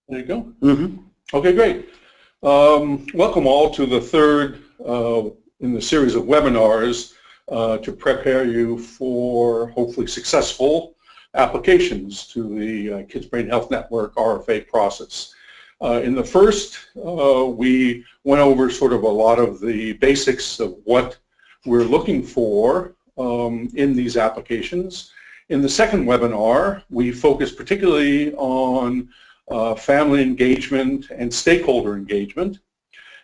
There you go. Okay, great. Welcome all to the third in the series of webinars to prepare you for hopefully successful applications to the Kids Brain Health Network RFA process. In the first, we went over sort of a lot of the basics of what we're looking for in these applications. In the second webinar, we focused particularly on family engagement and stakeholder engagement,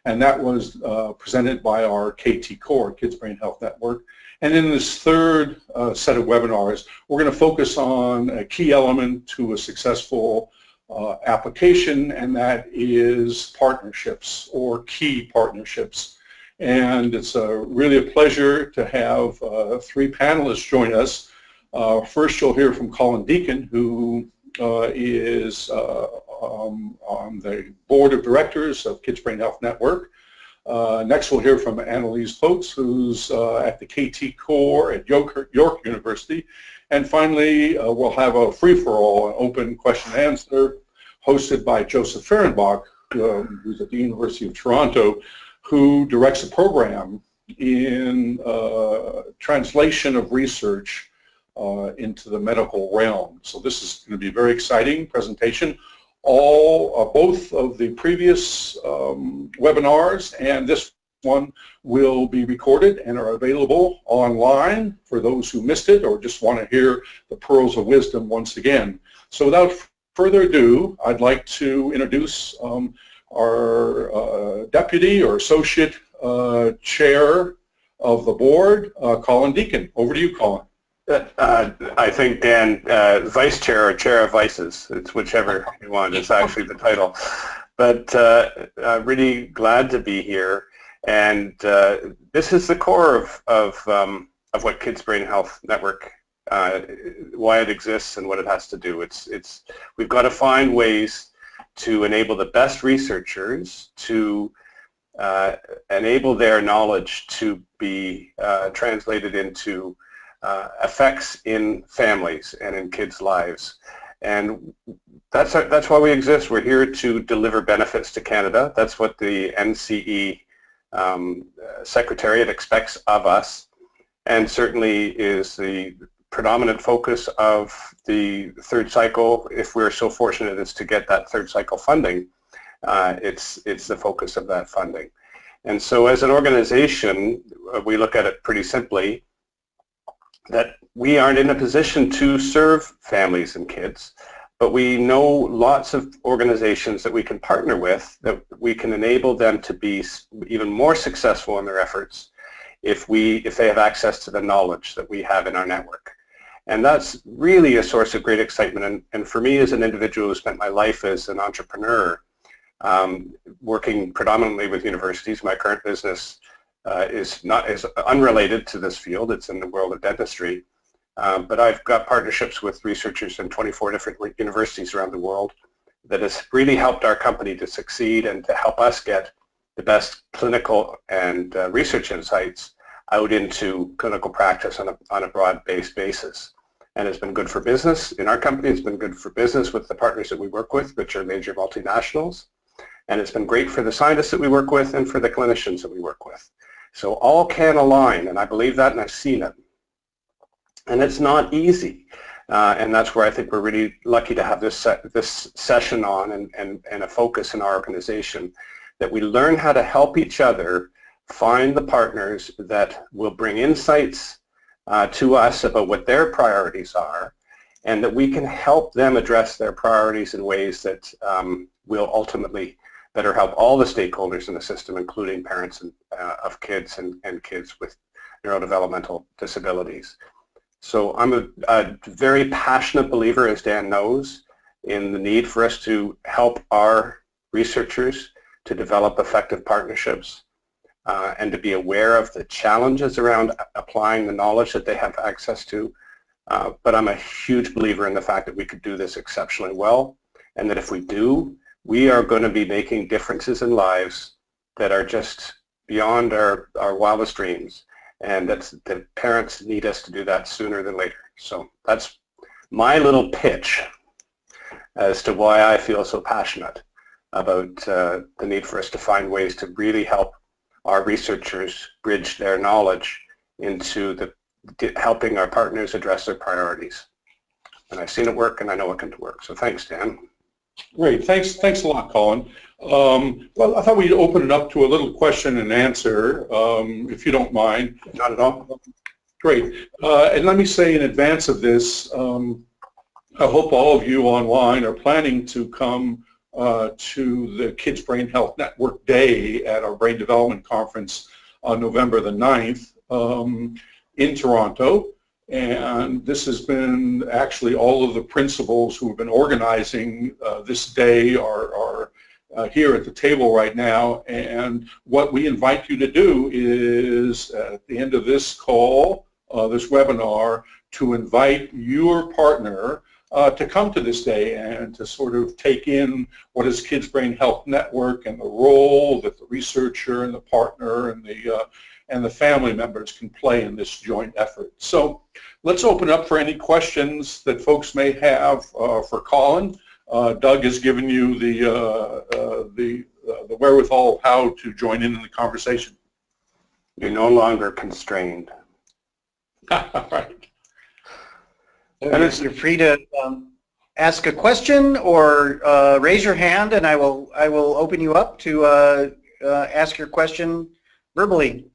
and that was presented by our KT Core, Kids Brain Health Network. And in this third set of webinars, we're going to focus on a key element to a successful application, and that is partnerships or key partnerships. And it's really a pleasure to have three panelists join us. First, you'll hear from Colin Deacon, who is on the board of directors of Kids Brain Health Network. Next, we'll hear from Anneliese, who's at the KT Core at York University. And finally, we'll have a free-for-all, an open question and answer, hosted by Joseph Fehrenbach, who's at the University of Toronto, who directs a program in translation of research into the medical realm. So this is going to be a very exciting presentation. Both of the previous webinars and this one will be recorded and are available online for those who missed it or just want to hear the pearls of wisdom once again. So without further ado, I'd like to introduce our deputy or associate chair of the board, Colin Deacon. Over to you, Colin. I think, Dan, vice chair or chair of vices, it's whichever you want, it's actually the title. But I'm really glad to be here, and this is the core of what Kids Brain Health Network, why it exists and what it has to do. We've got to find ways to enable the best researchers to enable their knowledge to be translated into effects in families and in kids' lives, and that's why we exist. We're here to deliver benefits to Canada. That's what the NCE Secretariat expects of us, and certainly is the predominant focus of the third cycle. If we're so fortunate as to get that third cycle funding, it's the focus of that funding. And so as an organization, we look at it pretty simply, that we aren't in a position to serve families and kids, but we know lots of organizations that we can partner with, that we can enable them to be even more successful in their efforts if they have access to the knowledge that we have in our network. And that's really a source of great excitement. And for me, as an individual who spent my life as an entrepreneur, working predominantly with universities, my current business is unrelated to this field. It's in the world of dentistry, but I've got partnerships with researchers in 24 different universities around the world that has really helped our company to succeed and to help us get the best clinical and research insights out into clinical practice on a broad-based basis. And it's been good for business. In our company, it's been good for business with the partners that we work with, which are major multinationals. And it's been great for the scientists that we work with and for the clinicians that we work with. So all can align, and I believe that, and I've seen it. And it's not easy, and that's where I think we're really lucky to have this session on and a focus in our organization, that we learn how to help each other find the partners that will bring insights to us about what their priorities are, and that we can help them address their priorities in ways that will ultimately better help all the stakeholders in the system, including parents of kids and kids with neurodevelopmental disabilities. So I'm a very passionate believer, as Dan knows, in the need for us to help our researchers to develop effective partnerships and to be aware of the challenges around applying the knowledge that they have access to. But I'm a huge believer in the fact that we could do this exceptionally well, and that if we do, we are going to be making differences in lives that are just beyond our wildest dreams, and the parents need us to do that sooner than later. So that's my little pitch, as to why I feel so passionate about the need for us to find ways to really help our researchers bridge their knowledge into helping our partners address their priorities. And I've seen it work, and I know it can work. So thanks, Dan. Great. Thanks a lot, Colin. Well, I thought we'd open it up to a little question and answer, if you don't mind. Not at all. Great. And let me say in advance of this, I hope all of you online are planning to come to the Kids Brain Health Network Day at our Brain Development Conference on November the 9th in Toronto. And this has been actually all of the principals who have been organizing this day are here at the table right now. And what we invite you to do is at the end of this call, this webinar, to invite your partner to come to this day and to sort of take in what is Kids Brain Health Network and the role that the researcher and the partner and the family members can play in this joint effort. So let's open up for any questions that folks may have for Colin. Doug has given you the wherewithal of how to join in the conversation. You're no longer constrained. Right. And you're free to ask a question or raise your hand, and I will open you up to ask your question verbally.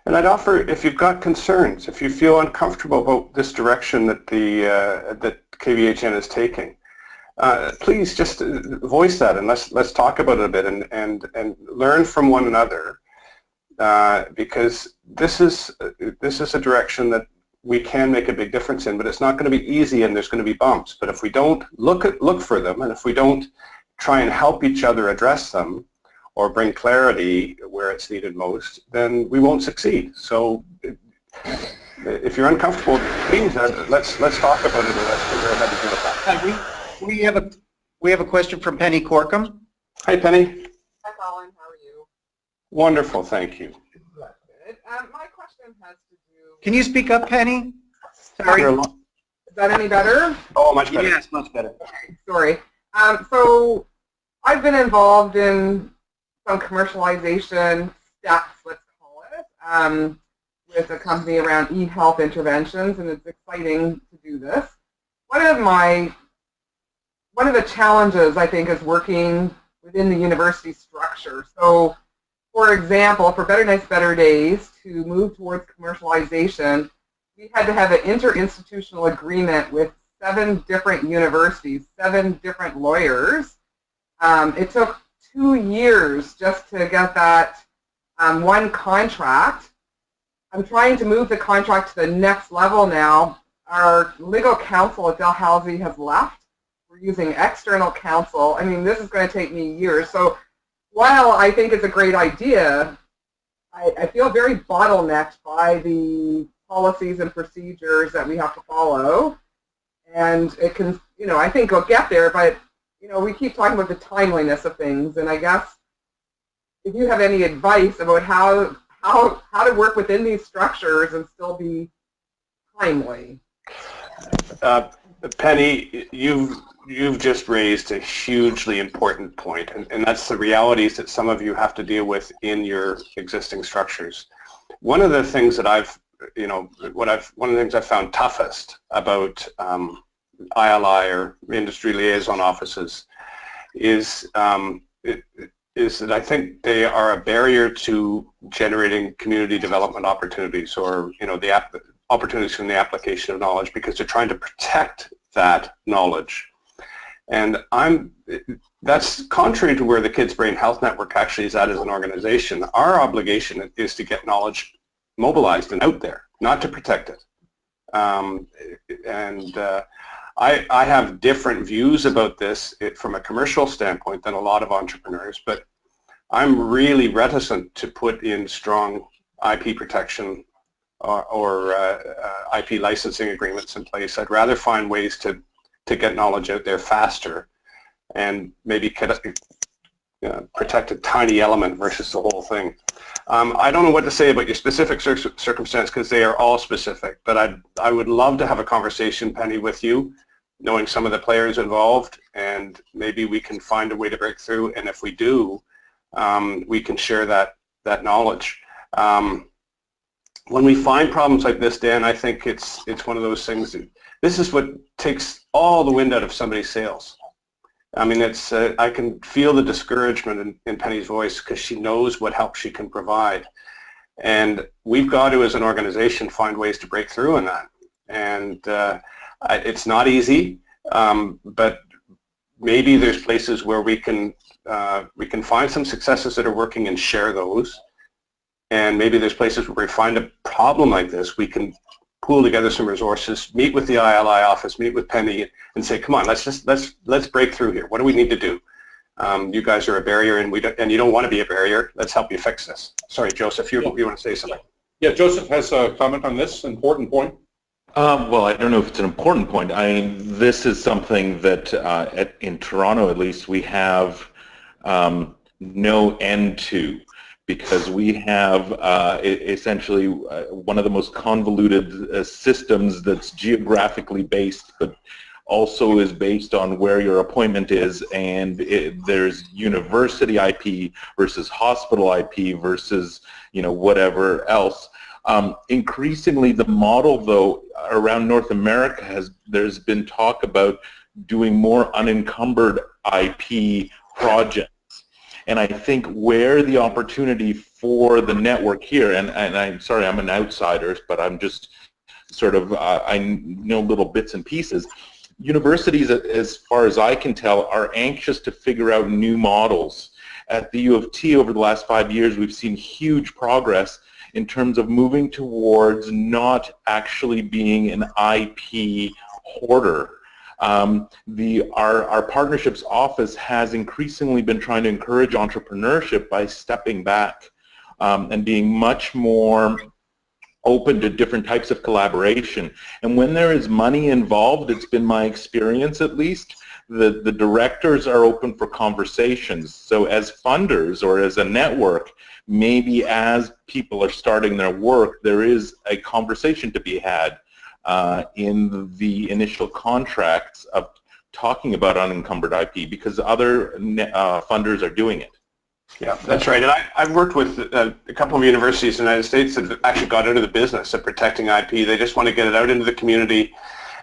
And I'd offer, if you've got concerns, if you feel uncomfortable about this direction that that KBHN is taking, please just voice that, and let's talk about it a bit and learn from one another, because this is a direction that we can make a big difference in, but it's not going to be easy, and there's going to be bumps. But if we don't look for them, and if we don't try and help each other address them, or bring clarity where it's needed most, then we won't succeed. So if you're uncomfortable, please let's talk about it, and let's figure out how to do that. We have a question from Penny Corkum. Hi, Penny. Hi, Colin. How are you? Wonderful, thank you. Good. My question has to do. Can you speak up, Penny? Sorry. Is that any better? Oh, much better. Yes, much better. Okay, sorry. So I've been involved in some commercialization steps, let's call it, with a company around e-health interventions, and it's exciting to do this. One of the challenges, I think, is working within the university structure. So, for example, for Better Nights, Better Days to move towards commercialization, we had to have an interinstitutional agreement with 7 different universities, 7 different lawyers. It took 2 years just to get that one contract. I'm trying to move the contract to the next level now. Our legal counsel at Dalhousie has left. We're using external counsel. I mean, this is going to take me years. So while I think it's a great idea, I feel very bottlenecked by the policies and procedures that we have to follow. And it can, I think we'll get there, but we keep talking about the timeliness of things, and I guess if you have any advice about how to work within these structures and still be timely. Penny, you've just raised a hugely important point, and that's the realities that some of you have to deal with in your existing structures. One of the things that one of the things I've found toughest about ILI or industry liaison offices is that I think they are a barrier to generating community development opportunities, or the opportunities from the application of knowledge, because they're trying to protect that knowledge. And that's contrary to where the Kids Brain Health Network actually is at as an organization. Our obligation is to get knowledge mobilized and out there, not to protect it. I have different views about this from a commercial standpoint than a lot of entrepreneurs, but I'm really reticent to put in strong IP protection or IP licensing agreements in place. I'd rather find ways to get knowledge out there faster and maybe protect a tiny element versus the whole thing. I don't know what to say about your specific circumstance, because they are all specific, but I would love to have a conversation, Penny, with you knowing some of the players involved, and maybe we can find a way to break through, and if we do, we can share that knowledge. When we find problems like this, Dan, I think it's one of those things that, this is what takes all the wind out of somebody's sails. I mean, it's I can feel the discouragement in Penny's voice because she knows what help she can provide. And we've got to, as an organization, find ways to break through in that. And it's not easy, but maybe there's places where we can find some successes that are working and share those. And maybe there's places where we find a problem like this, we can pool together some resources, meet with the ILI office, meet with Penny, and say, come on, let's break through here. What do we need to do? You guys are a barrier, and you don't want to be a barrier. Let's help you fix this. Sorry, Joseph, you want to say something? Yeah, Joseph has a comment on this important point. Well, I don't know if it's an important point. I mean, this is something that in Toronto, at least, we have no end to, because we have essentially one of the most convoluted systems that's geographically based, but also is based on where your appointment is, and there's university IP versus hospital IP versus, you know, whatever else. Increasingly, the model, though, around North America there's been talk about doing more unencumbered IP projects. And I think where the opportunity for the network here, and I'm sorry, I'm an outsider, but I'm just sort of, I know little bits and pieces. Universities, as far as I can tell, are anxious to figure out new models. At the U of T over the last 5 years, we've seen huge progress in terms of moving towards not actually being an IP hoarder. Our partnerships office has increasingly been trying to encourage entrepreneurship by stepping back and being much more open to different types of collaboration. And when there is money involved, it's been my experience at least, the directors are open for conversations. So as funders or as a network, maybe as people are starting their work, there is a conversation to be had in the initial contracts of talking about unencumbered IP, because other funders are doing it. Yeah, that's right. And I've worked with a couple of universities in the United States that have actually got out of the business of protecting IP. They just want to get it out into the community,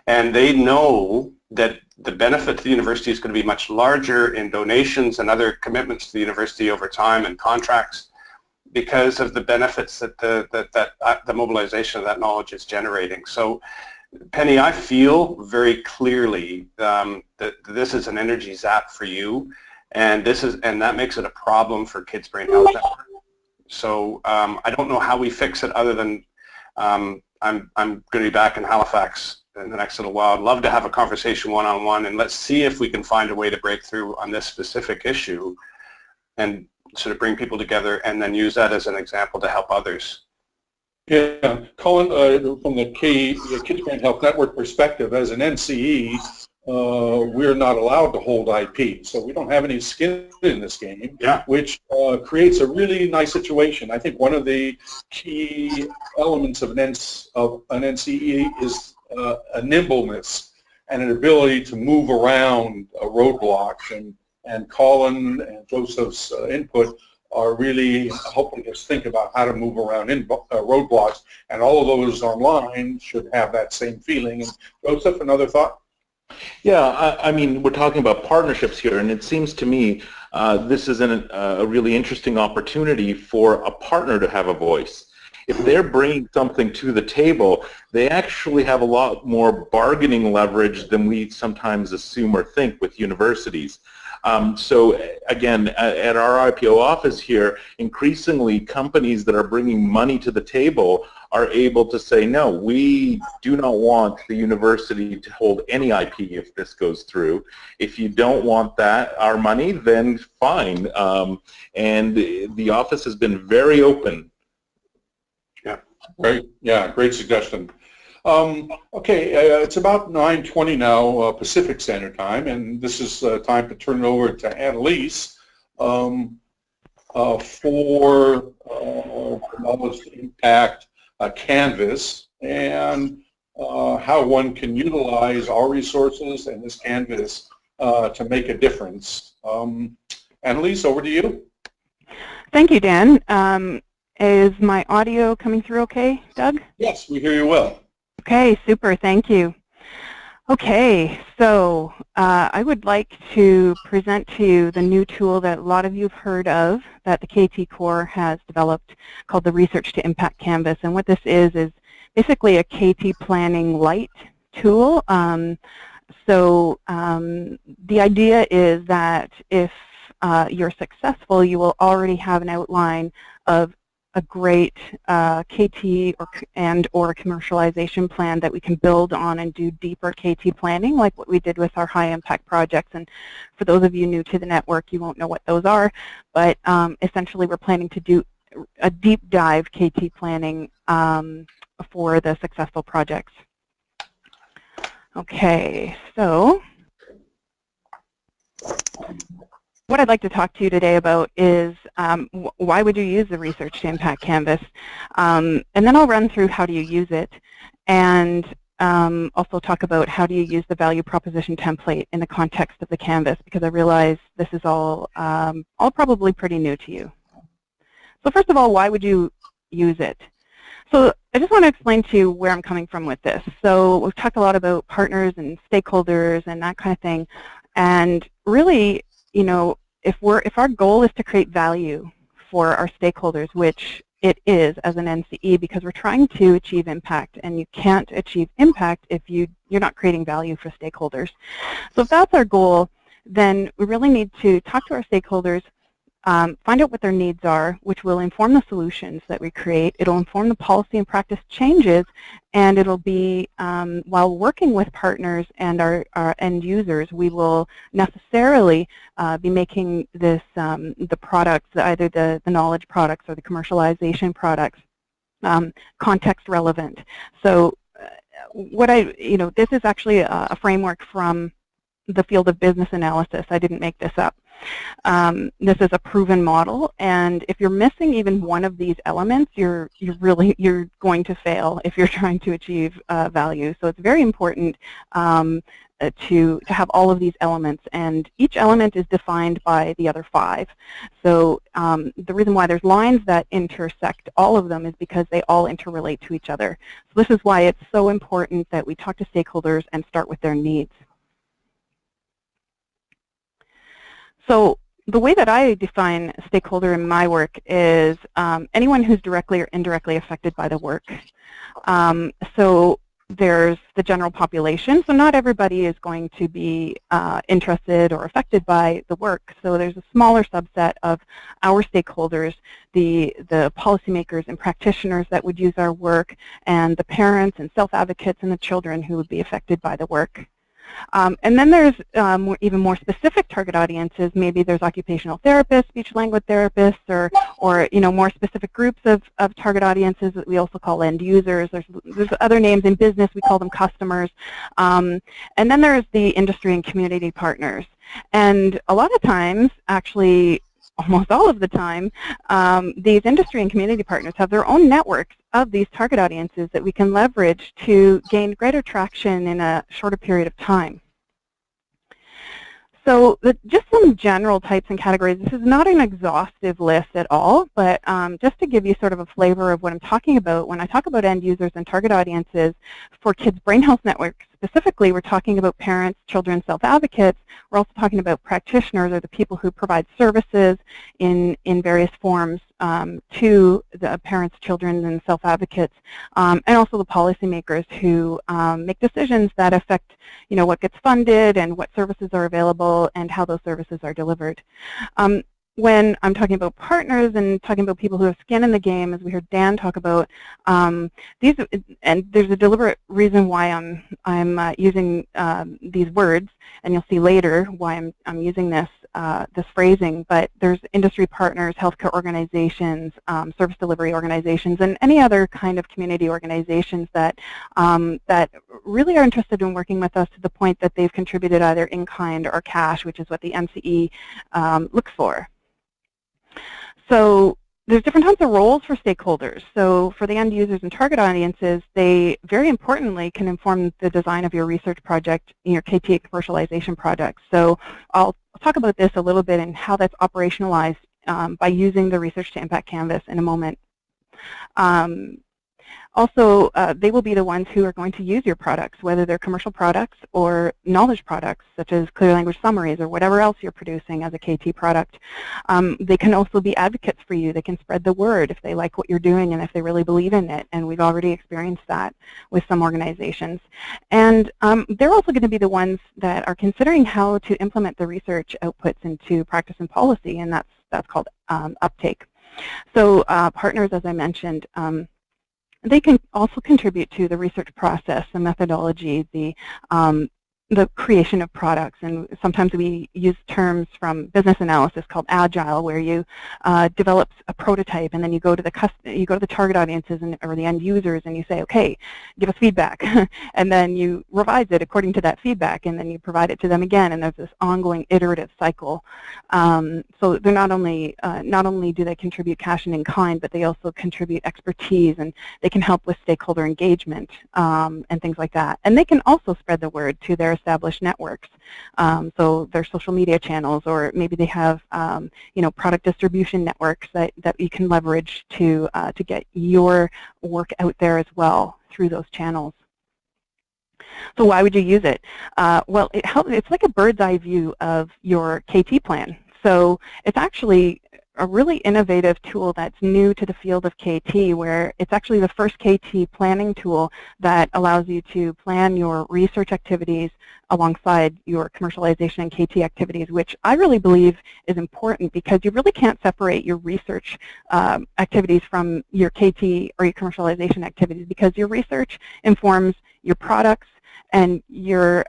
and they know that the benefit to the university is going to be much larger in donations and other commitments to the university over time and contracts, because of the benefits that the mobilization of that knowledge is generating. So, Penny, I feel very clearly that this is an energy zap for you, and that makes it a problem for Kids Brain Health Network. So I don't know how we fix it, other than I'm going to be back in Halifax in the next little while. I'd love to have a conversation one-on-one, and let's see if we can find a way to break through on this specific issue and sort of bring people together, and then use that as an example to help others. Yeah, Colin, from the Kids Brain Health Network perspective, as an NCE, we're not allowed to hold IP, so we don't have any skin in this game, yeah, which creates a really nice situation. I think one of the key elements of an NCE is a nimbleness and an ability to move around roadblocks, and Colin and Joseph's input are really helping us think about how to move around roadblocks, and all of those online should have that same feeling. And Joseph, another thought? Yeah, I mean, we're talking about partnerships here, and it seems to me this is a really interesting opportunity for a partner to have a voice. If they're bringing something to the table, they actually have a lot more bargaining leverage than we sometimes assume or think with universities. So again, at our IPO office here, increasingly companies that are bringing money to the table are able to say, no, we do not want the university to hold any IP if this goes through. If you don't want our money, then fine. And the office has been very open. Yeah, great. Yeah, great suggestion. Okay, it's about 9:20 now Pacific Standard Time, and this is time to turn it over to Anneliese for Knowledge Impact Canvas. And how one can utilize our resources and this Canvas to make a difference. Anneliese, over to you. Thank you, Dan. Is my audio coming through okay, Doug? Yes, we hear you well. Okay, super, thank you. Okay, so I would like to present to you the new tool that a lot of you have heard of that the KT Core has developed called the Research to Impact Canvas. And what this is basically a KT Planning Lite tool. The idea is that if you're successful, you will already have an outline of a great KT or commercialization plan that we can build on and do deeper KT planning, like what we did with our high impact projects. And for those of you new to the network, you won't know what those are, but essentially we're planning to do a deep dive KT planning for the successful projects. Okay, so what I'd like to talk to you today about is why would you use the Research to Impact Canvas? And then I'll run through how do you use it, and also talk about how do you use the value proposition template in the context of the Canvas, because I realize this is all probably pretty new to you. So first of all, why would you use it? So I just want to explain to you where I'm coming from with this. So we've talked a lot about partners and stakeholders and that kind of thing, and really, you know, if our goal is to create value for our stakeholders, which it is as an NCE, because we're trying to achieve impact, and you can't achieve impact if you're not creating value for stakeholders. So if that's our goal, then we really need to talk to our stakeholders, find out what their needs are, which will inform the solutions that we create. It'll inform the policy and practice changes, and it'll be, while working with partners and our end users, we will necessarily be making this, the products, either the knowledge products or the commercialization products, context relevant. So this is actually a framework from the field of business analysis. I didn't make this up. This is a proven model, and if you're missing even one of these elements, you're going to fail if you're trying to achieve value. So it's very important to have all of these elements, and each element is defined by the other 5. So the reason why there's lines that intersect all of them is because they all interrelate to each other. So this is why it's so important that we talk to stakeholders and start with their needs. So the way that I define stakeholder in my work is anyone who's directly or indirectly affected by the work. So there's the general population, so not everybody is going to be interested or affected by the work. So there's a smaller subset of our stakeholders, the policymakers and practitioners that would use our work, and the parents and self-advocates and the children who would be affected by the work. And then there's even more specific target audiences. Maybe there's occupational therapists, speech language therapists, or more specific groups of target audiences that we also call end users. There's other names in business. We call them customers. And then there's the industry and community partners. And a lot of times, actually, almost all of the time, these industry and community partners have their own networks of these target audiences that we can leverage to gain greater traction in a shorter period of time. So just some general types and categories. This is not an exhaustive list at all, but just to give you sort of a flavor of what I'm talking about, when I talk about end users and target audiences for Kids Brain Health Network specifically, we're talking about parents, children, self-advocates. We're also talking about practitioners, or the people who provide services in various forms to the parents, children, and self-advocates, and also the policymakers who make decisions that affect, what gets funded and what services are available and how those services are delivered. When I'm talking about partners and talking about people who have skin in the game, as we heard Dan talk about, and there's a deliberate reason why I'm using these words, and you'll see later why I'm using this phrasing. But there's industry partners, healthcare organizations, service delivery organizations, and any other kind of community organizations that really are interested in working with us to the point that they've contributed either in kind or cash, which is what the NCE looks for. So there's different types of roles for stakeholders. So for the end users and target audiences, they very importantly can inform the design of your research project in your KT commercialization project. So I'll talk about this a little bit and how that's operationalized by using the Research to Impact Canvas in a moment. Also, they will be the ones who are going to use your products, whether they're commercial products or knowledge products, such as clear language summaries or whatever else you're producing as a KT product. They can also be advocates for you. They can spread the word if they like what you're doing and if they really believe in it, and we've already experienced that with some organizations. And they're also going to be the ones that are considering how to implement the research outputs into practice and policy, and that's called Uptake. So partners, as I mentioned, they can also contribute to the research process, the methodology, the creation of products, and sometimes we use terms from business analysis called agile, where you develop a prototype and then you go to the target audiences or the end users and you say, okay, give us feedback, and then you revise it according to that feedback, and then you provide it to them again, and there's this ongoing iterative cycle. So they're not only do they contribute cash and in kind, but they also contribute expertise, and they can help with stakeholder engagement and things like that. And they can also spread the word to their established networks, so their social media channels, or maybe they have product distribution networks that you can leverage to get your work out there as well through those channels. So why would you use it? Well, it's like a bird's eye view of your KT plan. So it's actually a really innovative tool that's new to the field of KT, where it's actually the first KT planning tool that allows you to plan your research activities alongside your commercialization and KT activities, which I really believe is important because you really can't separate your research activities from your KT or your commercialization activities, because your research informs your products, and your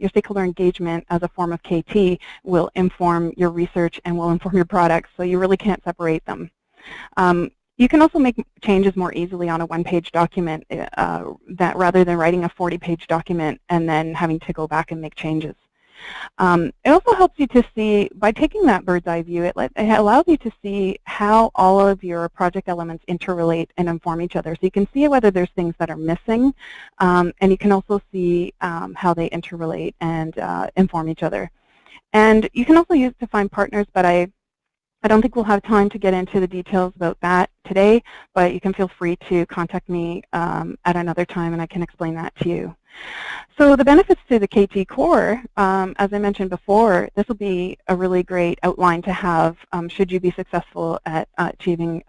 stakeholder engagement as a form of KT will inform your research and will inform your products, so you really can't separate them. You can also make changes more easily on a one-page document that rather than writing a 40-page document and then having to go back and make changes. It also helps you to see, by taking that bird's eye view, it allows you to see how all of your project elements interrelate and inform each other. So you can see whether there's things that are missing, and you can also see how they interrelate and inform each other. And you can also use it to find partners, but I don't think we'll have time to get into the details about that today, but you can feel free to contact me at another time and I can explain that to you. So the benefits to the KT core, as I mentioned before, this will be a really great outline to have should you be successful at getting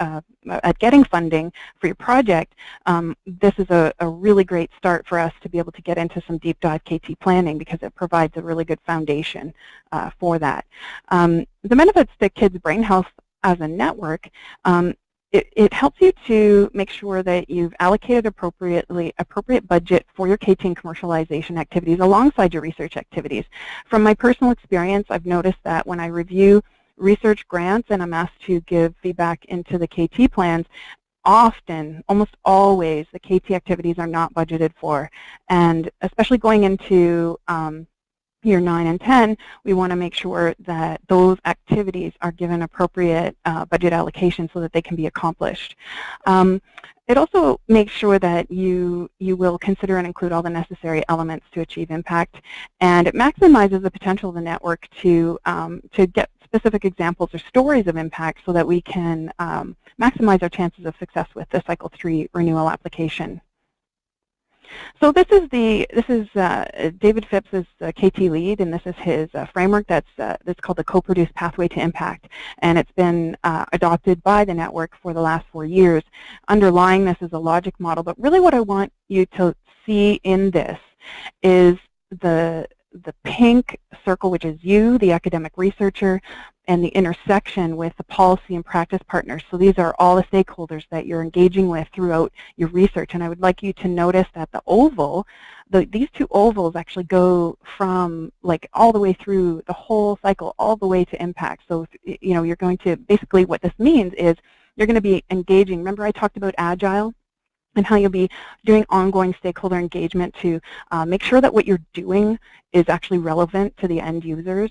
funding for your project. This is a really great start for us to be able to get into some deep dive KT planning, because it provides a really good foundation for that. The benefits to Kids Brain Health as a network, it helps you to make sure that you've allocated appropriate budget for your KT and commercialization activities alongside your research activities. From my personal experience, I've noticed that when I review research grants and I'm asked to give feedback into the KT plans, often, almost always, the KT activities are not budgeted for. And especially going into year 9 and 10, we want to make sure that those activities are given appropriate budget allocation so that they can be accomplished. It also makes sure that you will consider and include all the necessary elements to achieve impact, and it maximizes the potential of the network to get specific examples or stories of impact so that we can maximize our chances of success with the Cycle 3 renewal application. So this is David Phipps' KT lead, and this is his framework that's called the Co-Produced Pathway to Impact, and it's been adopted by the network for the last 4 years. Underlying this is a logic model, but really what I want you to see in this is the pink circle, which is you, the academic researcher, and the intersection with the policy and practice partners. So these are all the stakeholders that you're engaging with throughout your research. And I would like you to notice that the oval, these two ovals actually go from like all the way through the whole cycle, all the way to impact. So you're going to, basically what this means is you're going to be engaging. Remember I talked about agile and how you'll be doing ongoing stakeholder engagement to make sure that what you're doing is actually relevant to the end users.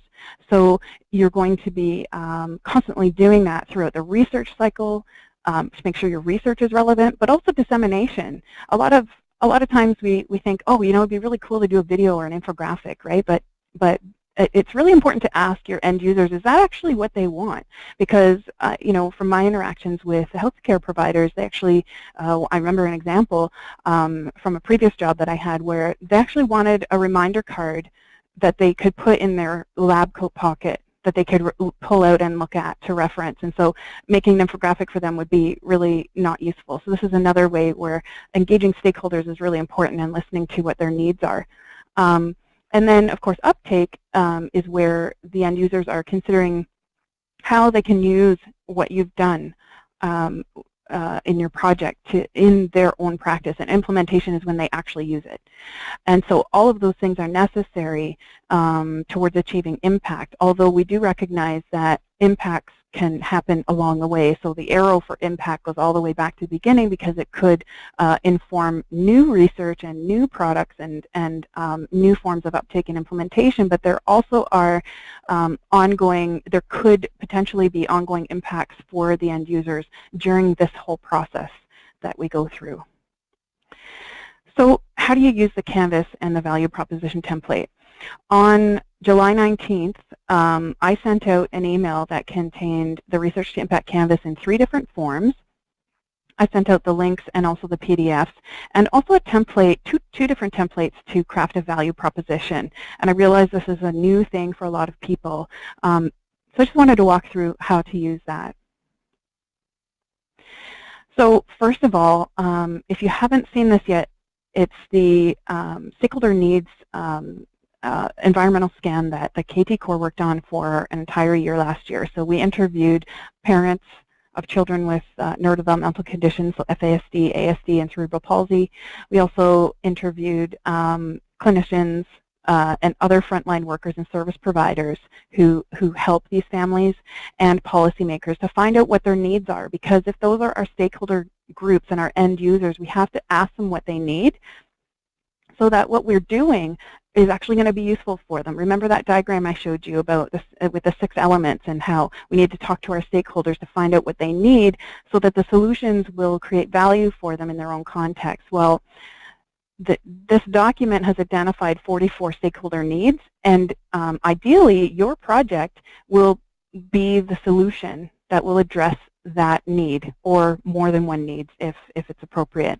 So you're going to be constantly doing that throughout the research cycle, to make sure your research is relevant, but also dissemination. A lot of times we think, oh, you know, it'd be really cool to do a video or an infographic, right? But it's really important to ask your end users, is that actually what they want? Because, you know, from my interactions with the healthcare providers, they actually, I remember an example from a previous job that I had where they actually wanted a reminder card that they could put in their lab coat pocket that they could pull out and look at to reference. And so making an infographic for them would be really not useful. So this is another way where engaging stakeholders is really important and listening to what their needs are. And then, of course, uptake is where the end users are considering how they can use what you've done in your project in their own practice. And implementation is when they actually use it. And so all of those things are necessary towards achieving impact, although we do recognize that impacts can happen along the way. So the arrow for impact goes all the way back to the beginning because it could inform new research and new products and new forms of uptake and implementation, but there also are there could potentially be ongoing impacts for the end users during this whole process that we go through. So how do you use the Canvas and the value proposition template? On July 19th, I sent out an email that contained the Research to Impact Canvas in 3 different forms. I sent out the links and also the PDFs, and also a template, two different templates to craft a value proposition. And I realize this is a new thing for a lot of people. So I just wanted to walk through how to use that. So first of all, if you haven't seen this yet, it's the Stakeholder Needs environmental scan that the KT Core worked on for an entire year last year. So we interviewed parents of children with neurodevelopmental conditions, so FASD, ASD, and cerebral palsy. We also interviewed clinicians and other frontline workers and service providers who help these families and policymakers to find out what their needs are, because if those are our stakeholder groups and our end users, we have to ask them what they need so that what we're doing is actually going to be useful for them. Remember that diagram I showed you about this, with the 6 elements, and how we need to talk to our stakeholders to find out what they need so that the solutions will create value for them in their own context. Well, this document has identified 44 stakeholder needs, and ideally your project will be the solution that will address that need, or more than one need if it's appropriate.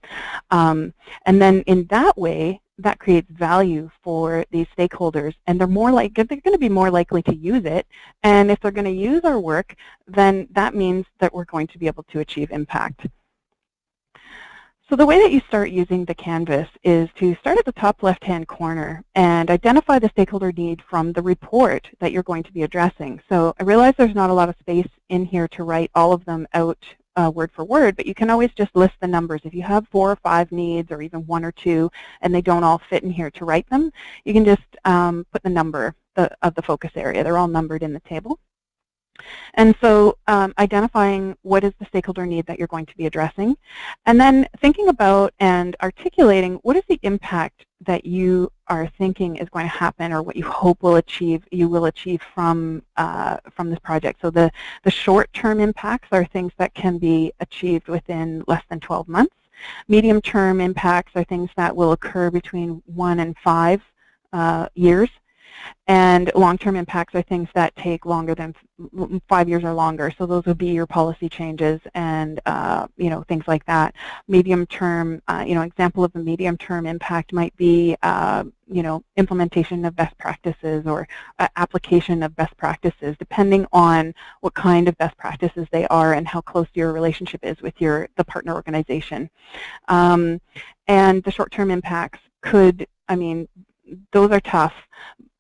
And then in that way, that creates value for these stakeholders, and they're going to be more likely to use it. And if they're going to use our work, then that means that we're going to be able to achieve impact. So the way that you start using the Canvas is to start at the top left-hand corner and identify the stakeholder need from the report that you're going to be addressing. So I realize there's not a lot of space in here to write all of them out word for word, but you can always just list the numbers. If you have 4 or 5 needs, or even 1 or 2, and they don't all fit in here to write them, you can just put the number of the focus area. They're all numbered in the table. And so identifying what is the stakeholder need that you're going to be addressing, and then thinking about and articulating what is the impact that you are thinking is going to happen, or what you hope you will achieve from this project. So the short-term impacts are things that can be achieved within less than 12 months. Medium-term impacts are things that will occur between 1 and 5 years. And long-term impacts are things that take longer than 5 years or longer. So those would be your policy changes and things like that. Medium-term, example of a medium-term impact might be implementation of best practices, or application of best practices, depending on what kind of best practices they are and how close your relationship is with the partner organization. And the short-term impacts could, those are tough.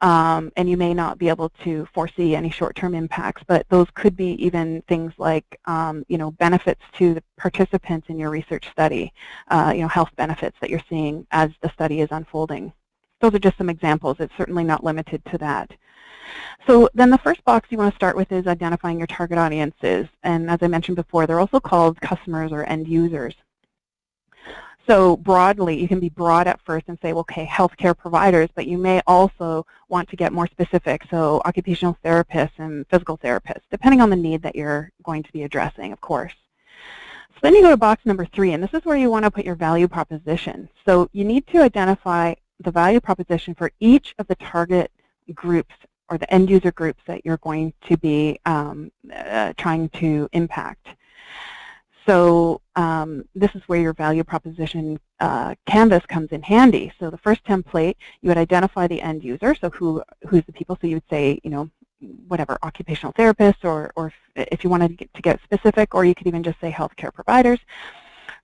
And you may not be able to foresee any short-term impacts, but those could be even things like, benefits to the participants in your research study, health benefits that you're seeing as the study is unfolding. Those are just some examples. It's certainly not limited to that. So then the first box you want to start with is identifying your target audiences. And as I mentioned before, they're also called customers or end users. So broadly, you can be broad at first and say, well, okay, healthcare providers, but you may also want to get more specific, so occupational therapists and physical therapists, depending on the need that you're going to be addressing, of course. So then you go to box number 3, and this is where you want to put your value proposition. So you need to identify the value proposition for each of the target groups or the end user groups that you're going to be trying to impact. So this is where your value proposition canvas comes in handy. So the first template, you would identify the end user, so who's the people. So you would say, you know, whatever, occupational therapists, or if you wanted to get specific, or you could even just say healthcare providers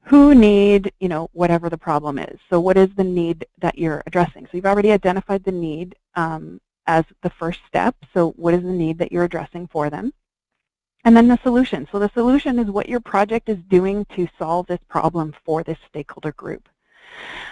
who need, you know, whatever the problem is. So what is the need that you're addressing? So you've already identified the need as the first step. So what is the need that you're addressing for them? And then the solution. So the solution is what your project is doing to solve this problem for this stakeholder group.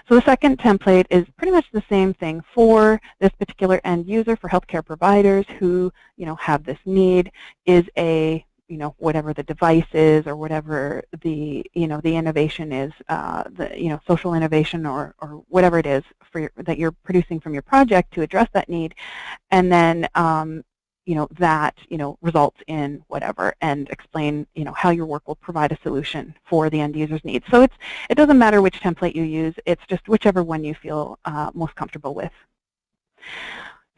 So the second template is pretty much the same thing for this particular end user, for healthcare providers who, you know, have this need, is a, you know, whatever the device is, or whatever the, you know, the innovation is, the, you know, social innovation, or whatever it is for that you're producing from your project to address that need. And then you know, that, you know, results in whatever, and explain, you know, how your work will provide a solution for the end user's needs. So it doesn't matter which template you use, it's just whichever one you feel most comfortable with.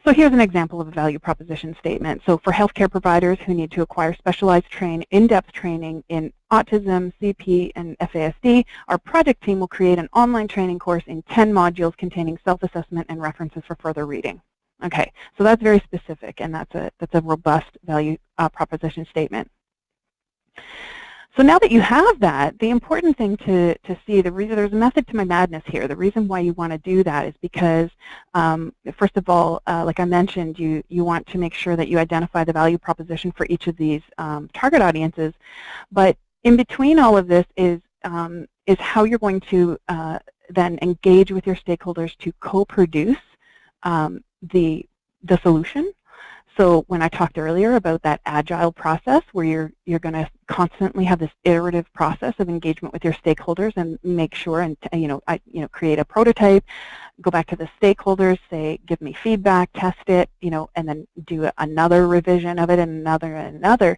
So here's an example of a value proposition statement. So for healthcare providers who need to acquire specialized in-depth training in autism, CP, and FASD, our project team will create an online training course in 10 modules containing self-assessment and references for further reading. Okay, so that's very specific, and that's a robust value proposition statement. So now that you have that, the important thing to see, there's a method to my madness here. The reason why you want to do that is because, first of all, like I mentioned, you want to make sure that you identify the value proposition for each of these target audiences. But in between all of this is how you're going to then engage with your stakeholders to co-produce the solution. So when I talked earlier about that agile process where you're going to constantly have this iterative process of engagement with your stakeholders and make sure and create a prototype, go back to the stakeholders, say give me feedback, test it, and then do another revision of it and another.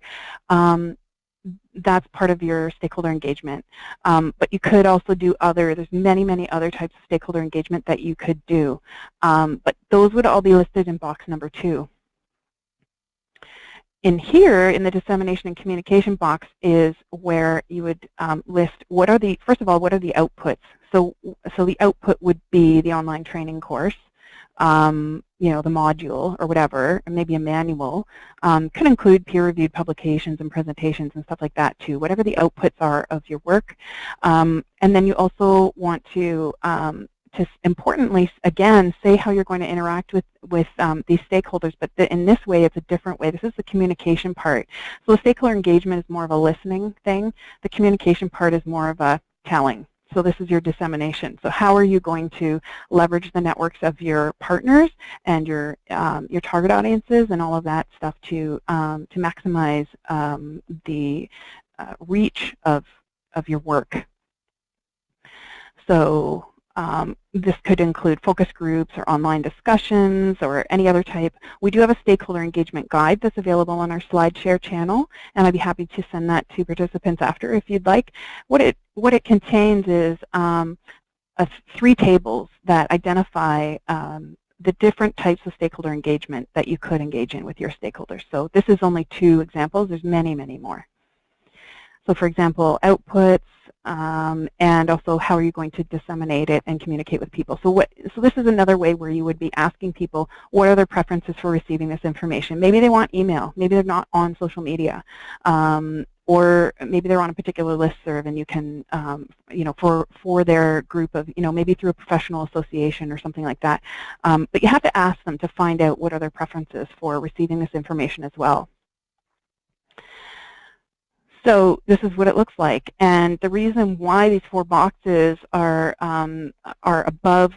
That's part of your stakeholder engagement. But you could also do there's many other types of stakeholder engagement that you could do. But those would all be listed in box number 2. In here, in the dissemination and communication box, is where you would list first of all, what are the outputs? So the output would be the online training course, the module or whatever, and maybe a manual. Could include peer-reviewed publications and presentations and stuff like that too, whatever the outputs are of your work. And then you also want to importantly, again, say how you're going to interact with these stakeholders, but in this way, it's a different way. This is the communication part. So the stakeholder engagement is more of a listening thing. The communication part is more of a telling. So this is your dissemination. So how are you going to leverage the networks of your partners and your target audiences and all of that stuff to maximize the reach of your work? So this could include focus groups or online discussions or any other type. We do have a stakeholder engagement guide that's available on our SlideShare channel, and I'd be happy to send that to participants after if you'd like. What it contains is 3 tables that identify the different types of stakeholder engagement that you could engage in with your stakeholders. So this is only 2 examples. There's many more. So for example, outputs, and also how are you going to disseminate it and communicate with people. So this is another way where you would be asking people what are their preferences for receiving this information. Maybe they want email, maybe they're not on social media, or maybe they're on a particular listserv and you can, for their group of, maybe through a professional association or something like that. But you have to ask them to find out what are their preferences for receiving this information as well. So this is what it looks like, and the reason why these 4 boxes are above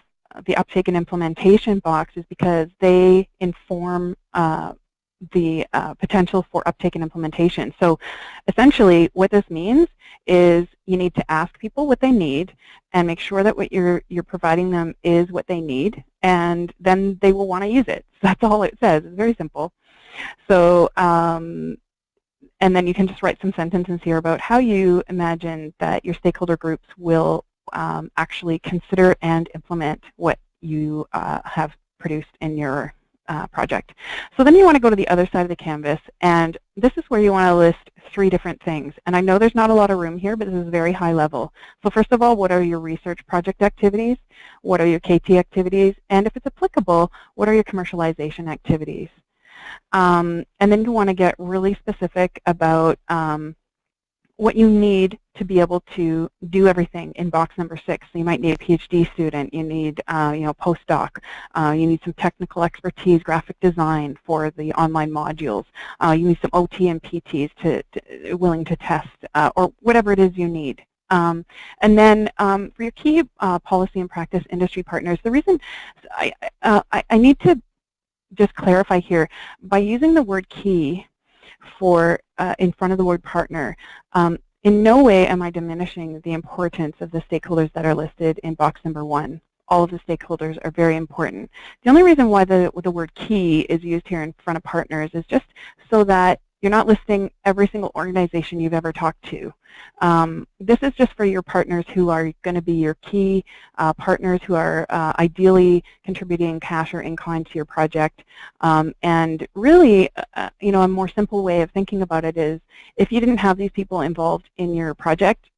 the uptake and implementation box is because they inform the potential for uptake and implementation. So essentially what this means is you need to ask people what they need and make sure that what you're providing them is what they need, and then they will want to use it. So that's all it says. It's very simple. So And then you can just write some sentences here about how you imagine that your stakeholder groups will actually consider and implement what you have produced in your project. So then you want to go to the other side of the canvas, and this is where you want to list 3 different things. And I know there's not a lot of room here, but this is very high level. So first of all, what are your research project activities? What are your KT activities? And if it's applicable, what are your commercialization activities? And then you want to get really specific about what you need to be able to do everything in box number 6. So you might need a PhD student, you need postdoc, you need some technical expertise, graphic design for the online modules, you need some OT and PTs willing to test, or whatever it is you need. And then for your key policy and practice industry partners, the reason I need to just clarify here, by using the word key for in front of the word partner, in no way am I diminishing the importance of the stakeholders that are listed in box number 1. All of the stakeholders are very important. The only reason why the word key is used here in front of partners is just so that you're not listing every single organization you've ever talked to. This is just for your partners who are going to be your key partners who are ideally contributing cash or in-kind to your project. And really, a more simple way of thinking about it is if you didn't have these people involved in your project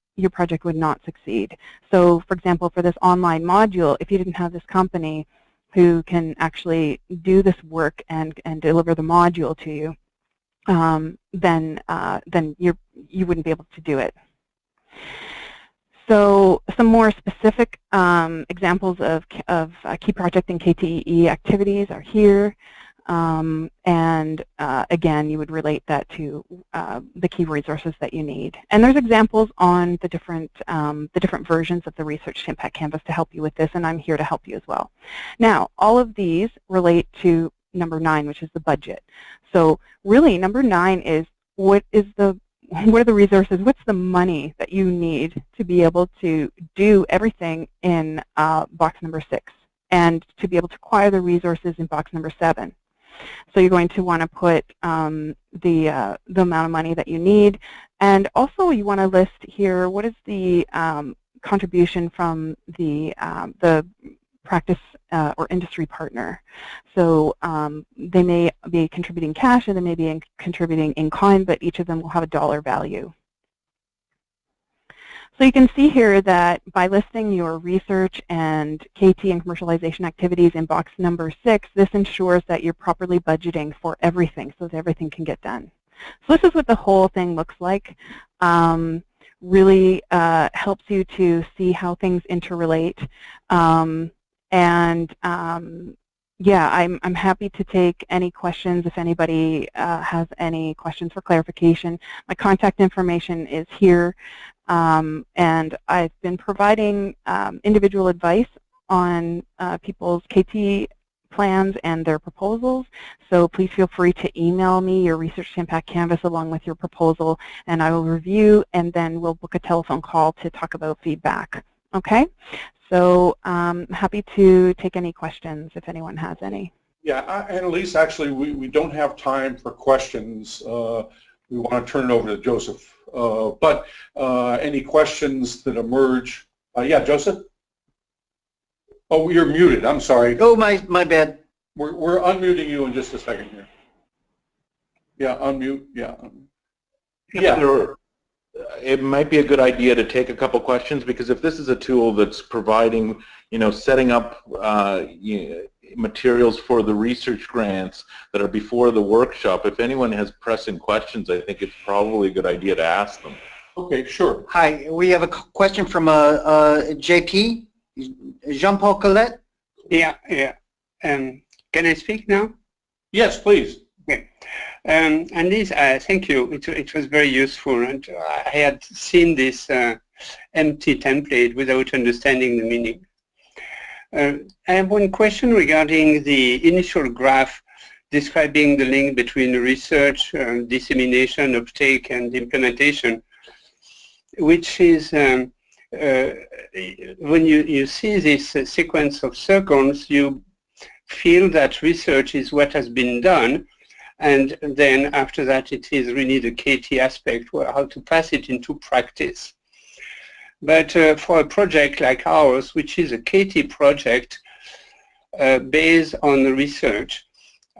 would not succeed. So, for example, for this online module, if you didn't have this company who can actually do this work and deliver the module to you, then you wouldn't be able to do it. So some more specific examples of key project and KTE activities are here. And again, you would relate that to the key resources that you need. And there's examples on the different versions of the Research Impact Canvas to help you with this, and I'm here to help you as well. Now, all of these relate to number 9, which is the budget. So really, number 9 is what are the resources, what's the money that you need to be able to do everything in box number 6 and to be able to acquire the resources in box number 7. So you're going to want to put the amount of money that you need, and also you want to list here what is the contribution from the practice or industry partner. So they may be contributing cash and they may be contributing in kind, but each of them will have a dollar value. So you can see here that by listing your research and KT and commercialization activities in box number 6, this ensures that you're properly budgeting for everything so that everything can get done. So this is what the whole thing looks like. Really helps you to see how things interrelate. Yeah, I'm happy to take any questions if anybody has any questions for clarification. My contact information is here, and I've been providing individual advice on people's KT plans and their proposals, so please feel free to email me your Research Impact Canvas along with your proposal, and I will review, and then we'll book a telephone call to talk about feedback. Okay? So I'm happy to take any questions if anyone has any. Yeah, Anneliese, actually, we don't have time for questions. We want to turn it over to Joseph. But any questions that emerge? Yeah, Joseph? Oh, you're muted. I'm sorry. Oh, my bad. We're unmuting you in just a second here. Yeah, unmute. Yeah. Yeah. It might be a good idea to take a couple questions, because if this is a tool that's providing, setting up materials for the research grants that are before the workshop, if anyone has pressing questions, I think it's probably a good idea to ask them. Okay, sure. Hi, we have a question from JP, Jean-Paul Colette. Yeah. Can I speak now? Yes, please. Okay. Anneliese, thank you. It was very useful, and I had seen this empty template without understanding the meaning. I have one question regarding the initial graph describing the link between research, dissemination, uptake, and implementation, which is when you see this sequence of circles, you feel that research is what has been done, And then after that, it is really the KT aspect, how to pass it into practice. But for a project like ours, which is a KT project based on research,